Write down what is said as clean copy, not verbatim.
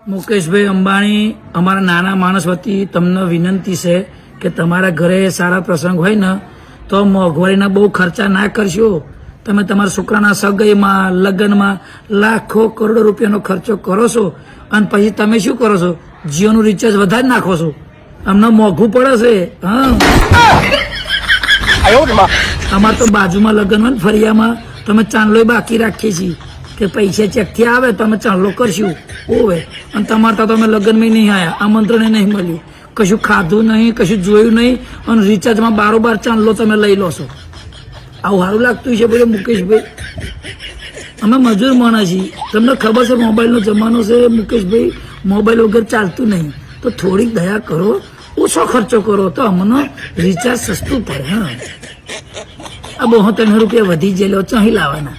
મુકેશભાઈ અંબાણી, અમારા નાના માણસ વતી તમને વિનંતી છે કે તમારા ઘરે સારા પ્રસંગ હોય ને તો મોંઘવારીના બહુ ખર્ચા ના કરશો. તમે તમારા છોકરાના સગાઈમાં, લગ્નમાં લાખો કરોડો રૂપિયાનો ખર્ચો કરો છો અને પછી તમે શું કરો છો? જીઓનું રિચાર્જ વધારે નાખો છો. અમને મોંઘું પડે છે. હા, અમારે તો બાજુમાં લગ્ન હોય ને ફરિયામાં તમે ચાંદલો બાકી રાખીએ છીએ કે પૈસા ચેકથી આવે તો અમે ચાંદલો કરશું. ઓવે, અને તમારે તો તમે લગ્નમાં નહીં આવ્યા, આમંત્રણ નહીં મળ્યું, કશું ખાધું નહીં, કશું જોયું નહીં, અને રિચાર્જમાં બારોબાર ચાંદલો તમે લઈ લો છો. આવું સારું લાગતું છે બોલે મુકેશભાઈ? અમે મજૂર માણસ છીએ, તમને ખબર છે મોબાઈલનો જમાનો છે મુકેશભાઈ, મોબાઈલ વગર ચાલતું નહીં. તો થોડીક દયા કરો, ઓછો ખર્ચો કરો તો અમને રિચાર્જ સસ્તું પડે. હા, આ 72 રૂપિયા વધી ગયેલો ચાહી લાવવાના.